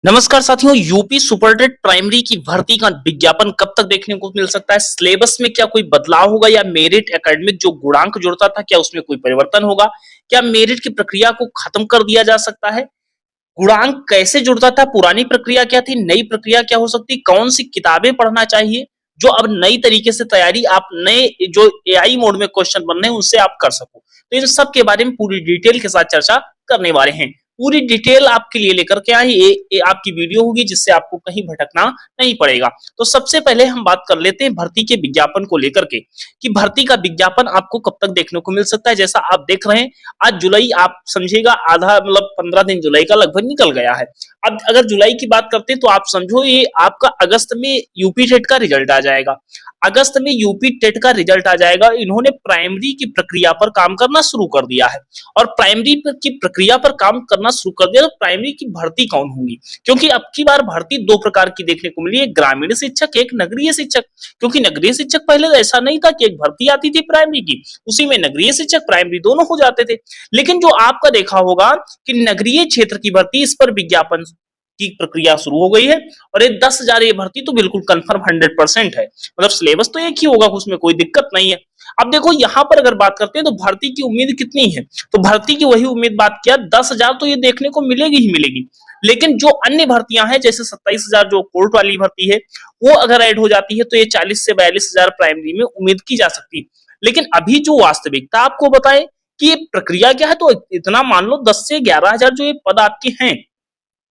नमस्कार साथियों, UP Super TET primary की भर्ती का विज्ञापन कब तक देखने को मिल सकता है? सिलेबस में क्या कोई बदलाव होगा या मेरिट एकेडमिक जो गुणांक जुड़ता था क्या उसमें कोई परिवर्तन होगा? क्या मेरिट की प्रक्रिया को खत्म कर दिया जा सकता है? गुणांक कैसे जुड़ता था? पुरानी प्रक्रिया क्या थी? नई प्रक्रिया क्या हो सकती? कौन सी किताबें पढ़ना चाहिए जो अब नई तरीके से तैयारी आप नए जो एआई मोड में क्वेश्चन बन रहे हैं उनसे आप कर सको? तो इन सब के बारे में पूरी डिटेल के साथ चर्चा करने वाले हैं। पूरी डिटेल आपके लिए लेकर के आए ये आपकी वीडियो होगी जिससे आपको कहीं भटकना नहीं पड़ेगा। तो सबसे पहले हम बात कर लेते हैं भर्ती के विज्ञापन को लेकर के कि भर्ती का विज्ञापन आपको कब तक देखने को मिल सकता है। जैसा आप देख रहे हैं आज जुलाई आप समझिएगा आधा मतलब 15 दिन जुलाई का लगभग निकल गया है। अब अगर जुलाई की बात करते हैं तो आप समझो ये आपका अगस्त में यूपी टेट का रिजल्ट आ जाएगा। अगस्त में यूपी टेट का रिजल्ट आ जाएगा। इन्होंने प्राइमरी की प्रक्रिया पर काम करना शुरू कर दिया है और प्राइमरी की प्रक्रिया पर काम करना शुरू कर दिया तो प्राइमरी की भर्ती कौन होगी? क्योंकि अब की बार भर्ती दो प्रकार की देखने को मिली, एक ग्रामीण शिक्षक एक नगरीय शिक्षक। क्योंकि नगरीय शिक्षक पहले ऐसा नहीं था कि एक भर्ती आती थी प्राइमरी की उसी में नगरीय शिक्षक प्राइमरी दोनों हो जाते थे। लेकिन जो आपका देखा होगा कि नगरीय क्षेत्र की भर्ती इस पर विज्ञापन की प्रक्रिया शुरू हो गई है और ये 10,000 ये भर्ती तो बिल्कुल कंफर्म 100% है। मतलब सिलेबस तो एक ही होगा, उसमें कोई दिक्कत नहीं है। अब देखो यहाँ पर अगर बात करते हैं तो भर्ती की उम्मीद कितनी है, तो भर्ती की वही उम्मीद बात किया 10,000 तो ये देखने को मिलेगी ही मिलेगी। लेकिन जो अन्य भर्तियां हैं जैसे 27,000 जो कोर्ट वाली भर्ती है वो अगर ऐड हो जाती है तो ये 40 से 42,000 प्राइमरी में उम्मीद की जा सकती है। लेकिन अभी जो वास्तविकता आपको बताए कि ये प्रक्रिया क्या है, तो इतना मान लो 10 से 11,000 जो ये पद आपके हैं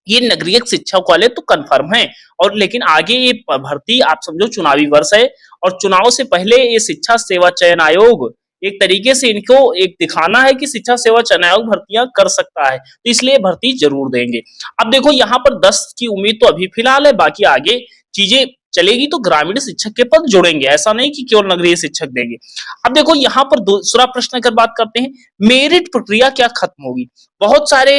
ये नगरीय शिक्षक वाले तो कंफर्म है। और लेकिन आगे ये भर्ती आप समझो चुनावी वर्ष है और चुनाव से पहले ये शिक्षा सेवा चयन आयोग एक तरीके से इनको एक दिखाना है कि शिक्षा सेवा चयन आयोग भर्तियां कर सकता है, तो इसलिए भर्ती जरूर देंगे। अब देखो यहाँ पर 10 की उम्मीद तो अभी फिलहाल है, बाकी आगे चीजें चलेगी तो ग्रामीण शिक्षक के पद जोड़ेंगे, ऐसा नहीं कि केवल नगरीय शिक्षक देंगे। अब देखो यहाँ पर दूसरा प्रश्न अगर बात करते हैं, मेरिट प्रक्रिया क्या खत्म होगी? बहुत सारे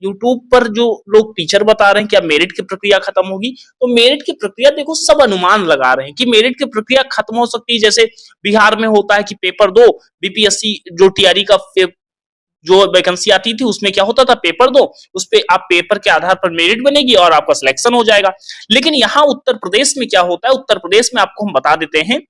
यूट्यूब पर जो लोग टीचर बता रहे हैं क्या मेरिट की प्रक्रिया खत्म होगी, तो मेरिट की प्रक्रिया देखो सब अनुमान लगा रहे हैं कि मेरिट की प्रक्रिया खत्म हो सकती है। जैसे बिहार में होता है कि पेपर दो, बीपीएससी जो टीआरई का जो वैकेंसी आती थी उसमें क्या होता था, पेपर दो, उस पे आप पेपर के आधार पर मेरिट बनेगी और आपका सिलेक्शन हो जाएगा। लेकिन यहाँ उत्तर प्रदेश में क्या होता है, उत्तर प्रदेश में आपको हम बता देते हैं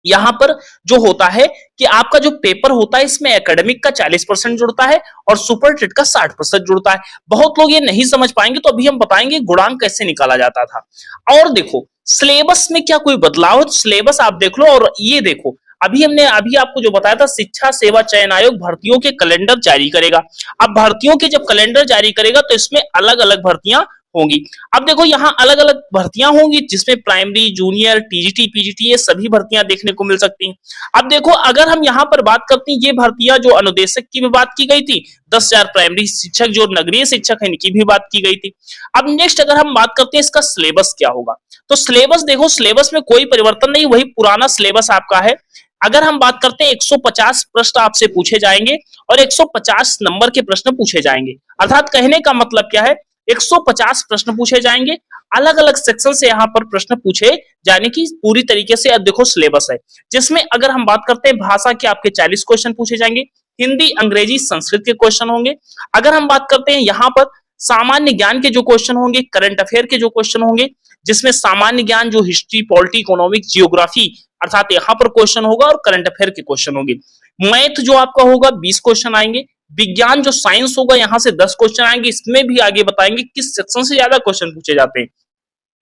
यहाँ पर जो होता है कि आपका जो पेपर होता है इसमें एकेडमिक का 40% जुड़ता है और सुपर टेट का 60% जुड़ता है। बहुत लोग ये नहीं समझ पाएंगे तो अभी हम बताएंगे गुणांक कैसे निकाला जाता था। और देखो सिलेबस में क्या कोई बदलाव है, तो सिलेबस आप देख लो। और ये देखो अभी आपको जो बताया था शिक्षा सेवा चयन आयोग भर्तियों के कैलेंडर जारी करेगा। अब भर्तियों के जब कैलेंडर जारी करेगा तो इसमें अलग अलग भर्तियां होंगी। अब देखो यहाँ अलग अलग भर्तियां होंगी जिसमें प्राइमरी जूनियर टीजीटी पीजीटी ये सभी भर्तियां देखने को मिल सकती हैं। अब देखो अगर हम यहाँ पर बात करते हैं ये भर्तियां जो अनुदेशक की भी बात की गई थी, 10,000 प्राइमरी शिक्षक जो नगरीय शिक्षक है इनकी भी बात की गई थी। अब नेक्स्ट अगर हम बात करते हैं इसका सिलेबस क्या होगा, तो सिलेबस देखो सिलेबस में कोई परिवर्तन नहीं, वही पुराना सिलेबस आपका है। अगर हम बात करते हैं 150 प्रश्न आपसे पूछे जाएंगे और 150 नंबर के प्रश्न पूछे जाएंगे। अर्थात कहने का मतलब क्या है, 150 प्रश्न पूछे जाएंगे, अलग अलग सेक्शन से यहाँ पर प्रश्न पूछे जाने की पूरी तरीके से अब देखो सिलेबस है। जिसमें अगर हम बात करते हैं भाषा के आपके 40 क्वेश्चन पूछे जाएंगे, हिंदी अंग्रेजी संस्कृत के क्वेश्चन होंगे। अगर हम बात करते हैं यहाँ पर सामान्य ज्ञान के जो क्वेश्चन होंगे, करंट अफेयर के जो क्वेश्चन होंगे, जिसमें सामान्य ज्ञान जो हिस्ट्री पॉलिटी इकोनॉमिक जियोग्राफी अर्थात यहाँ पर क्वेश्चन होगा और करंट अफेयर के क्वेश्चन होंगे। मैथ जो आपका होगा 20 क्वेश्चन आएंगे। विज्ञान जो साइंस होगा यहाँ से 10 क्वेश्चन आएंगे, इसमें भी आगे बताएंगे किस सेक्शन से ज्यादा क्वेश्चन पूछे जाते हैं।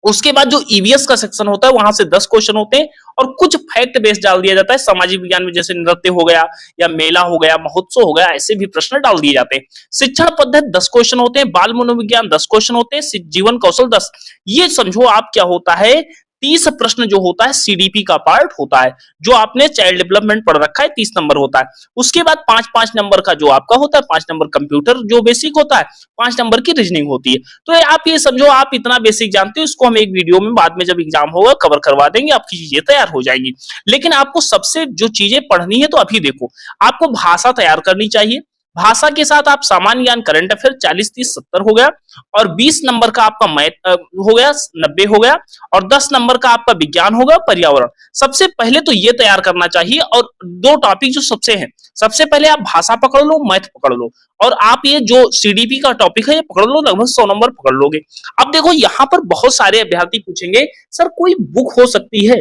उसके बाद जो ईवीएस का सेक्शन होता है वहां से 10 क्वेश्चन होते हैं और कुछ फैक्ट बेस्ड डाल दिया जाता है। सामाजिक विज्ञान में जैसे नृत्य हो गया या मेला हो गया महोत्सव हो गया, ऐसे भी प्रश्न डाल दिए जाते हैं। शिक्षण पद्धति 10 क्वेश्चन होते हैं, बाल मनोविज्ञान 10 क्वेश्चन होते हैं, जीवन कौशल 10। ये समझो आप क्या होता है, 30 प्रश्न जो होता है सीडीपी का पार्ट होता है, जो आपने चाइल्ड डेवलपमेंट पढ़ रखा है 30 नंबर होता है। उसके बाद 5-5 नंबर का जो आपका होता है, 5 नंबर कंप्यूटर जो बेसिक होता है, 5 नंबर की रीजनिंग होती है। तो आप ये समझो आप इतना बेसिक जानते हो, इसको हम एक वीडियो में बाद में जब एग्जाम होगा कवर करवा देंगे, आपकी चीजें तैयार हो जाएंगी। लेकिन आपको सबसे जो चीजें पढ़नी है तो अभी देखो आपको भाषा तैयार करनी चाहिए। भाषा के साथ आप सामान्य ज्ञान, करंट अफेयर 40-30-70 हो गया, और 20 नंबर का आपका मैथ हो गया, 90 हो गया, और 10 नंबर का आपका विज्ञान होगा, पर्यावरण। सबसे पहले तो ये तैयार करना चाहिए, और दो टॉपिक जो सबसे हैं, सबसे पहले आप भाषा पकड़ लो, मैथ पकड़ लो, और आप ये जो सीडीपी का टॉपिक है ये पकड़ लो, लगभग 100 नंबर पकड़ लोगे। अब देखो यहाँ पर बहुत सारे अभ्यर्थी पूछेंगे, सर कोई बुक हो सकती है?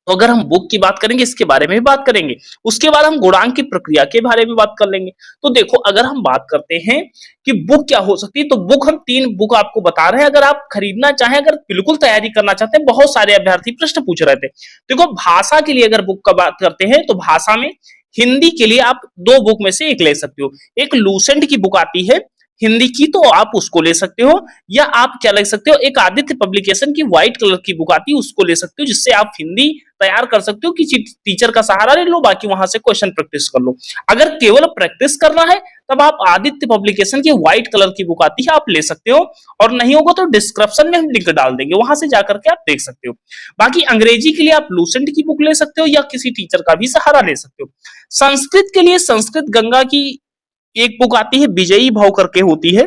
तो अगर हम बुक की बात करेंगे, इसके बारे में भी बात करेंगे, उसके बाद हम गुणांक की प्रक्रिया के बारे में बात कर लेंगे। तो देखो, अगर हम बात करते हैं कि बुक क्या हो सकती है, तो बुक हम 3 बुक आपको बता रहे हैं, अगर आप खरीदना चाहें, अगर बिल्कुल तैयारी करना चाहते हैं, बहुत सारे अभ्यर्थी प्रश्न पूछ रहे थे। देखो, भाषा के लिए अगर बुक का बात करते हैं, तो भाषा में हिंदी के लिए आप 2 बुक में से एक ले सकते हो। एक लूसेंट की बुक आती है हिंदी की, तो आप उसको ले सकते हो, या आप क्या ले सकते हो, एक आदित्य पब्लिकेशन की व्हाइट कलर की बुक आती है, उसको ले सकते हो, जिससे आप हिंदी तैयार कर सकते हो, किसी टीचर का सहारा ले लो, बाकी वहां से क्वेश्चन प्रैक्टिस कर लो। अगर केवल प्रैक्टिस करना है, तब आप आदित्य पब्लिकेशन की व्हाइट कलर की बुक आती है, आप ले सकते हो, और नहीं होगा तो डिस्क्रिप्शन में हम लिंक डाल देंगे, वहां से जाकर के आप देख सकते हो। बाकी अंग्रेजी के लिए आप लूसेंट की बुक ले सकते हो, या किसी टीचर का भी सहारा ले सकते हो। संस्कृत के लिए संस्कृत गंगा की एक बुक आती है, विजयी भाव करके होती है,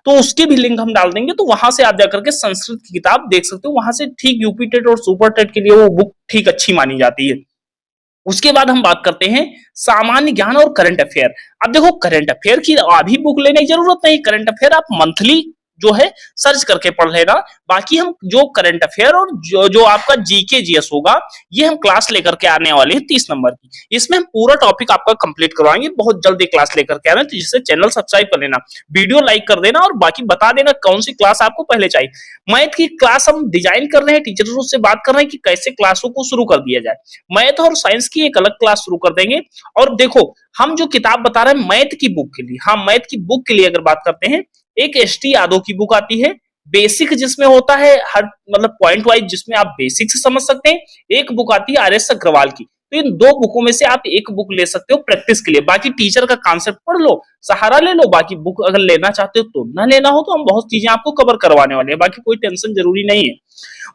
तो उसके भी लिंक हम डाल देंगे, तो वहां से आप जाकर के संस्कृत की किताब देख सकते हो, वहां से ठीक यूपी टेट और सुपर टेट के लिए वो बुक ठीक अच्छी मानी जाती है। उसके बाद हम बात करते हैं सामान्य ज्ञान और करंट अफेयर। अब देखो, करंट अफेयर की अभी बुक लेने की जरूरत नहीं, करंट अफेयर आप मंथली जो है सर्च करके पढ़ लेना। बाकी हम जो करंट अफेयर और जो आपका जीके जीएस होगा, ये हम क्लास लेकर के आने वाले हैं 30 नंबर की। इसमें हम पूरा टॉपिक आपका कंप्लीट करवाएंगे, बहुत जल्दी क्लास लेकर के आ रहे हैं, तो जिससे चैनल सब्सक्राइब कर लेना, वीडियो लाइक कर देना, और बाकी बता देना कौन सी क्लास आपको पहले चाहिए। मैथ की क्लास हम डिजाइन कर रहे हैं, टीचरों से बात कर रहे हैं कि कैसे क्लासों को शुरू कर दिया जाए। मैथ और साइंस की एक अलग क्लास शुरू कर देंगे। और देखो, हम जो किताब बता रहे हैं मैथ की बुक के लिए, हाँ मैथ की बुक के लिए अगर बात करते हैं, एक एसटी यादव की बुक आती है, बेसिक जिसमें होता है हर मतलब पॉइंट वाइज, जिसमें आप बेसिक से समझ सकते हैं। एक बुक आती है आर एस अग्रवाल की। तो इन 2 बुकों में से आप एक बुक ले सकते हो प्रैक्टिस के लिए, बाकी टीचर का कॉन्सेप्ट पढ़ लो, सहारा ले लो। बाकी बुक अगर लेना चाहते हो तो, ना लेना हो तो हम बहुत चीजें आपको कवर करवाने वाले हैं, बाकी कोई टेंशन जरूरी नहीं है।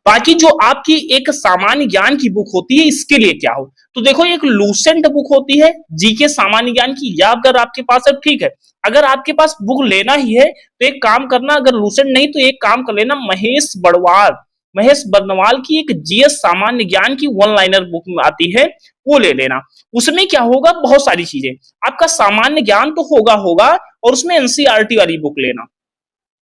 बाकी जो आपकी एक सामान्य ज्ञान की बुक होती है, इसके लिए क्या हो, तो देखो एक लूसेंट बुक होती है जीके सामान्य ज्ञान की, या अगर आपके पास है ठीक है, अगर आपके पास बुक लेना ही है तो एक काम करना, अगर लूसेंट नहीं तो एक काम कर लेना, महेश बर्नवाल की एक जीएस सामान्य ज्ञान की वन लाइनर बुक में आती है, वो ले लेना। उसमें क्या होगा, बहुत सारी चीजें, आपका सामान्य ज्ञान तो होगा, और उसमें एनसीईआरटी वाली बुक लेना,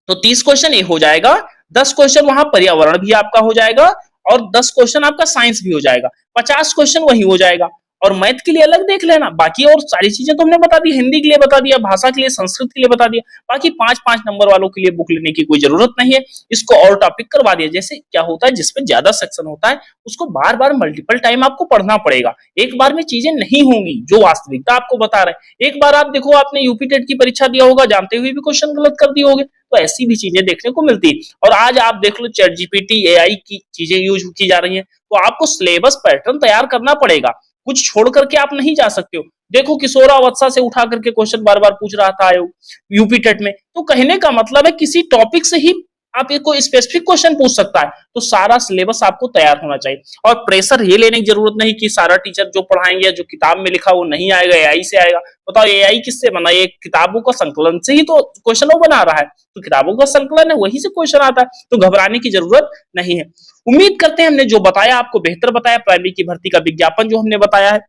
तो 30 क्वेश्चन ये हो जाएगा, 10 क्वेश्चन वहां पर्यावरण भी आपका हो जाएगा, और 10 क्वेश्चन आपका साइंस भी हो जाएगा, 50 क्वेश्चन वही हो जाएगा। और मैथ के लिए अलग देख लेना, बाकी और सारी चीजें तो हमने बता दी, हिंदी के लिए बता दिया, भाषा के लिए, संस्कृत के लिए बता दिया। बाकी 5-5 नंबर वालों के लिए बुक लेने की कोई जरूरत नहीं है, इसको और टॉपिक करवा दिया। जैसे क्या होता है, जिसमें ज्यादा सेक्शन होता है उसको बार बार मल्टीपल टाइम आपको पढ़ना पड़ेगा, एक बार में चीजें नहीं होंगी जो वास्तविकता आपको बता रहे हैं। एक बार आप देखो, आपने यूपी टेट की परीक्षा दिया होगा, जानते हुए भी क्वेश्चन गलत कर दिए होंगे, तो ऐसी भी चीजें देखने को मिलती है। और आज आप देख लो, चैट जीपीटी, एआई की चीजें यूज की जा रही हैं, तो आपको सिलेबस पैटर्न तैयार करना पड़ेगा, कुछ छोड़ करके आप नहीं जा सकते हो। देखो, किशोरावस्था से उठा करके क्वेश्चन बार बार पूछ रहा था आयोग यूपी टेट में, तो कहने का मतलब है किसी टॉपिक से ही आप एक को स्पेसिफिक क्वेश्चन पूछ सकता है, तो सारा सिलेबस आपको तैयार होना चाहिए। और प्रेशर ये लेने की जरूरत नहीं कि सारा टीचर जो पढ़ाएंगे, जो किताब में लिखा वो नहीं आएगा, एआई से आएगा। बताओ एआई किससे बना, ये किताबों का संकलन से ही तो क्वेश्चन बना रहा है, तो किताबों का संकलन है, वही से क्वेश्चन आता है, तो घबराने की जरूरत नहीं है। उम्मीद करते हैं हमने जो बताया आपको बेहतर बताया। प्राइमरी की भर्ती का विज्ञापन जो हमने बताया है,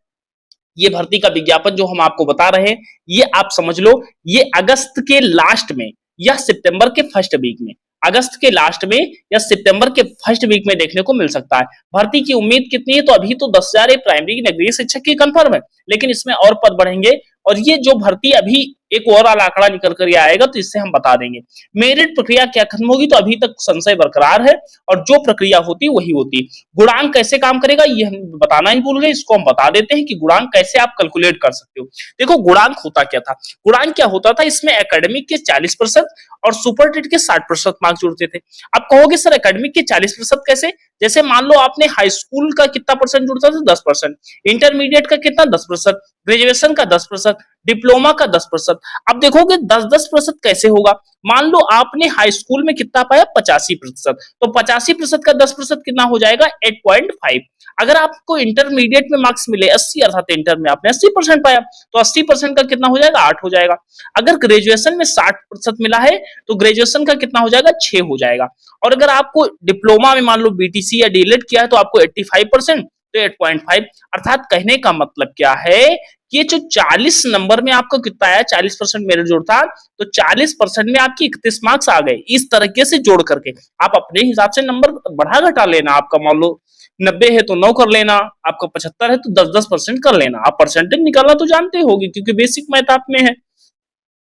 ये भर्ती का विज्ञापन जो हम आपको बता रहे हैं, ये आप समझ लो, ये अगस्त के लास्ट में या सितंबर के फर्स्ट वीक में, अगस्त के लास्ट में या सितंबर के फर्स्ट वीक में देखने को मिल सकता है। भर्ती की उम्मीद कितनी है, तो अभी तो 10,000 प्राइमरी नगरीय शिक्षक की कंफर्म है, लेकिन इसमें और पद बढ़ेंगे, और ये जो भर्ती अभी एक ओवरऑल आंकड़ा निकल कर आएगा, तो इससे हम बता देंगे। मेरिट प्रक्रिया क्या खत्म होगी, तो अभी तक संशय बरकरार है, और जो प्रक्रिया होती है वही होती है। गुणांक कैसे काम करेगा, ये हम बताना ही भूल गए, इसको हम बता देते हैं कि गुणांक कैसे आप कैलकुलेट कर सकते हो। देखो, गुणांक होता क्या था, गुणांक क्या होता था, इसमें एकेडमिक के 40% और सुपर टेट के 60% मार्क्स जुड़ते थे। अब कहोगे सर एकेडमिक के 40% कैसे, जैसे मान लो आपने हाई स्कूल का कितना परसेंट जुड़ता था, 10%, इंटरमीडिएट का कितना 10%, ग्रेजुएशन का 10%, डिप्लोमा का 10%। अब देखोगे 10-10% कैसे होगा। मान लो आपने हाई स्कूल में कितना पाया 85%, तो 85% का 10% कितना हो जाएगा 8.5। अगर आपको इंटरमीडिएट में मार्क्स मिले 80, अर्थात इंटर में आपने 80% पाया, तो 80% का कितना हो जाएगा 8 हो जाएगा। अगर ग्रेजुएशन में 60% मिला है तो ग्रेजुएशन का कितना हो जाएगा 6 हो जाएगा। और अगर आपको डिप्लोमा में मान लो बीटीसी या डीएलएड किया है तो आपको 85%, तो 8.5। अर्थात कहने का मतलब क्या है कि ये जो 40 नंबर में आपको कितना आया, 40% मेरिट जोड़ था, तो 40% में आपकी 31 मार्क्स आ गए। इस तरीके से जोड़ करके आप अपने हिसाब से नंबर बढ़ा घटा लेना। आपका मान लो 90 है तो 9 कर लेना, आपका 75 है तो 10-10% कर लेना। आप परसेंटेज निकालना तो जानते होगी क्योंकि बेसिक मैथ आप में है।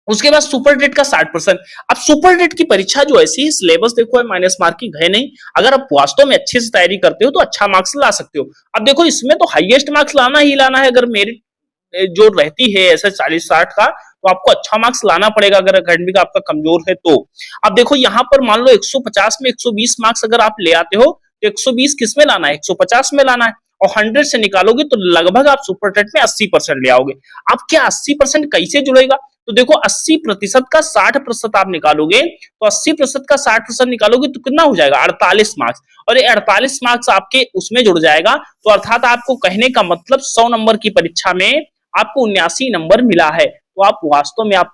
उसके बाद सुपर डेट का 60%। अब सुपर डेट की परीक्षा जो ऐसी है, सिलेबस देखो है, माइनस मार्किंग है नहीं। अगर आप वास्तव में अच्छे से तैयारी करते हो तो अच्छा मार्क्स ला सकते हो। अब देखो इसमें तो हाईएस्ट मार्क्स लाना ही लाना है। अगर मेरिट जो रहती है ऐसे 40-60 का, तो आपको अच्छा मार्क्स लाना पड़ेगा अगर एकेडमिक आपका कमजोर है तो। अब देखो यहाँ पर मान लो 150 में 120 मार्क्स अगर आप ले आते हो तो 120 किस में लाना है, 150 में लाना है, और 100 से निकालोगे तो लगभग आप सुपर टेट में 80% ले आओगे। अब क्या 80% कैसे जुड़ेगा, तो देखो 80% का 60% आप निकालोगे, तो 80% का 60% निकालोगे तो कितना हो जाएगा 48 मार्क्स, और ये 48 मार्क्स आपके उसमें जुड़ जाएगा। तो अर्थात आपको कहने का मतलब 100 नंबर की परीक्षा में आपको 79 नंबर मिला है, तो आप वास्तव में आप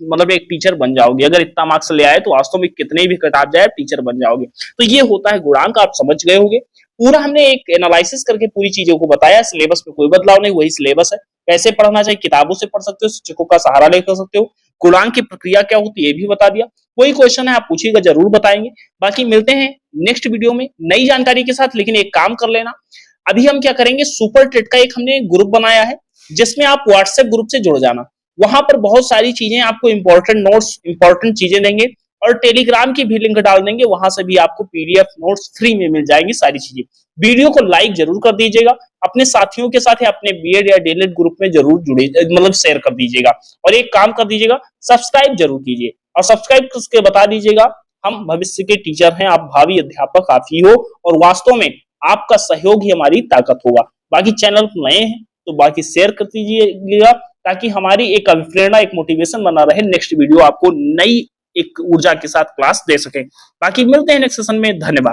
मतलब एक टीचर बन जाओगे। अगर इतना मार्क्स ले आए तो वास्तव में कितने भी कटाप जाए टीचर बन जाओगे। तो ये होता है गुणांक, आप समझ गए होंगे। पूरा हमने एक एनालिसिस करके पूरी चीजों को बताया। सिलेबस में कोई बदलाव नहीं, वही सिलेबस है। कैसे पढ़ना चाहिए, किताबों से पढ़ सकते हो, शिक्षकों का सहारा लेकर सकते हो। गुणांक की प्रक्रिया क्या होती है ये भी बता दिया। कोई क्वेश्चन है आप पूछिएगा, जरूर बताएंगे। बाकी मिलते हैं नेक्स्ट वीडियो में नई जानकारी के साथ। लेकिन एक काम कर लेना, अभी हम क्या करेंगे, सुपर टेट का एक हमने ग्रुप बनाया है जिसमें आप व्हाट्सएप ग्रुप से जुड़ जाना। वहां पर बहुत सारी चीजें आपको इंपॉर्टेंट नोट्स, इंपॉर्टेंट चीजें देंगे, और टेलीग्राम की भी लिंक डाल देंगे। वहां से भी आपको पीडीएफ नोट्स फ्री में मिल जाएंगी सारी चीजें। वीडियो को लाइक जरूर कर दीजिएगा, अपने साथियों के साथ अपने बीएड या डीएलएड ग्रुप में जरूर जुड़े, मतलब शेयर कर दीजिएगा। और एक काम कर दीजिएगा, सब्सक्राइब जरूर कीजिए, और सब्सक्राइब करके बता दीजिएगा हम भविष्य के टीचर हैं, आप भावी अध्यापक आप ही हो, और वास्तव में आपका सहयोग ही हमारी ताकत होगा। बाकी चैनल नए हैं तो बाकी शेयर कर दीजिएगा, ताकि हमारी एक प्रेरणा, एक मोटिवेशन बना रहे। नेक्स्ट वीडियो आपको नई एक ऊर्जा के साथ क्लास दे सके। बाकी मिलते हैं नेक्स्ट सेशन में। धन्यवाद।